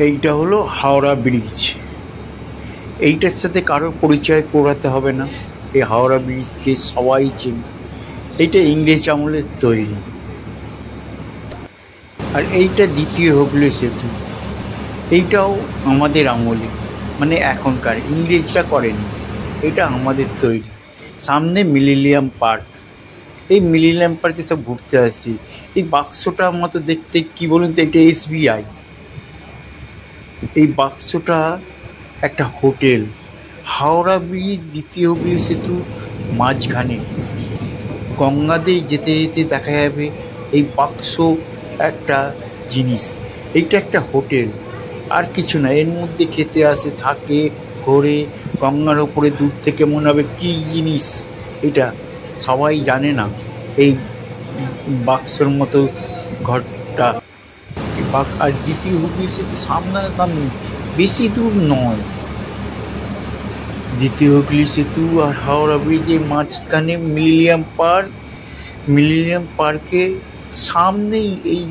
এইটা হলো হাওড়া ব্রিজ। এইটার সাথে কারো পরিচয় করাতে হবে না, এই হাওড়া ব্রিজকে সবাই চেনে। এইটা ইংরেজ আমলের তৈরি। আর এইটা দ্বিতীয় হুগলি সেতু, এইটাও আমাদের আমলে, মানে এখনকার, ইংরেজরা করেনি, এটা আমাদের তৈরি। সামনে মিলেনিয়াম পার্ক, এই মিলেনিয়াম পার্কে সব ঘুরতে আসি। এই বাক্সটার মতো দেখতে, কি বলুন তো, এটা SBI। এই বাক্সটা একটা হোটেল। হাওড়া ব্রিজ দ্বিতীয় হুগলি সেতু মাঝখানে গঙ্গাতে যেতে যেতে দেখা যাবে এই বাক্স একটা জিনিস। এইটা একটা হোটেল, আর কিছু না। এর মধ্যে খেতে আসে, থাকে, ঘোরে। গঙ্গার ওপরে দূর থেকে মনে হবে কী জিনিস এটা, সবাই জানে না। এই বাক্সর মতো ঘরটা আর দ্বিতীয় হুগলি সেতু সামনাসামনি, বেশি দূর নয়। দ্বিতীয় হুগলি সেতু আর হাওড়া ব্রিজের মাঝখানে মিলেনিয়াম পার্ক। মিলেনিয়াম পার্কের সামনেই এই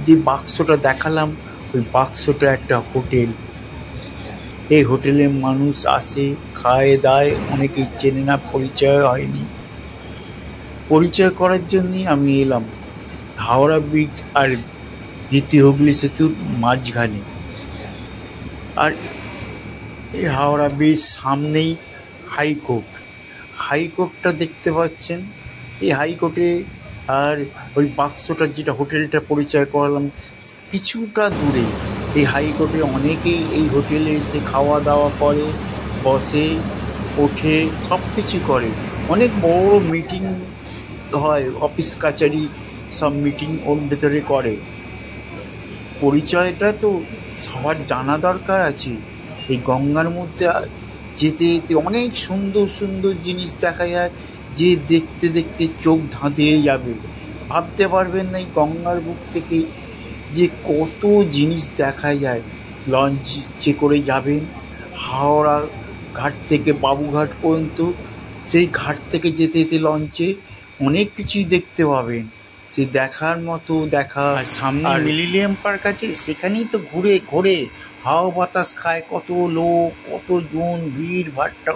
যে বাক্সটা দেখালাম, ওই বাক্সটা একটা হোটেল। এই হোটেলে মানুষ আসে, খায় দায়, অনেকেই চেনে না, পরিচয় হয়নি। পরিচয় করার জন্যই আমি এলাম হাওড়া ব্রিজ আর দ্বিতীয় হুগলি সেতুর মাঝখানে। আর এই হাওড়া ব্রিজ সামনেই হাইকোর্ট। হাইকোর্টটা দেখতে পাচ্ছেন। এই হাইকোর্টে আর ওই বাক্সটার যেটা হোটেলটা পরিচয় করালাম, কিছুটা দূরে এই হাইকোর্টে অনেকেই এই হোটেলে এসে খাওয়া দাওয়া করে, বসে, ওঠে, সব কিছু করে। অনেক বড় মিটিং হয়, অফিস কাছারি সব মিটিং ওর ভেতরে করে। পরিচয়টা তো সবার জানা দরকার আছে। এই গঙ্গার মধ্যে যেতে যেতে অনেক সুন্দর সুন্দর জিনিস দেখা যায়, যে দেখতে দেখতে চোখ ধাঁধিয়ে যাবে। ভাবতে পারবেন না এই গঙ্গার বুক থেকে যে কত জিনিস দেখা যায়। লঞ্চে করে যাবেন হাওড়া ঘাট থেকে বাবুঘাট পর্যন্ত, সেই ঘাট থেকে যেতে যেতে লঞ্চে অনেক কিছুই দেখতে পাবেন, যে দেখার মতো দেখা। সামনে মিলেনিয়াম পার্ক আছে, সেখানেই তো ঘুরে ঘোরে হাওয়া বাতাস খায় কত লোক, কতজন, ভিড় ভাট্টা।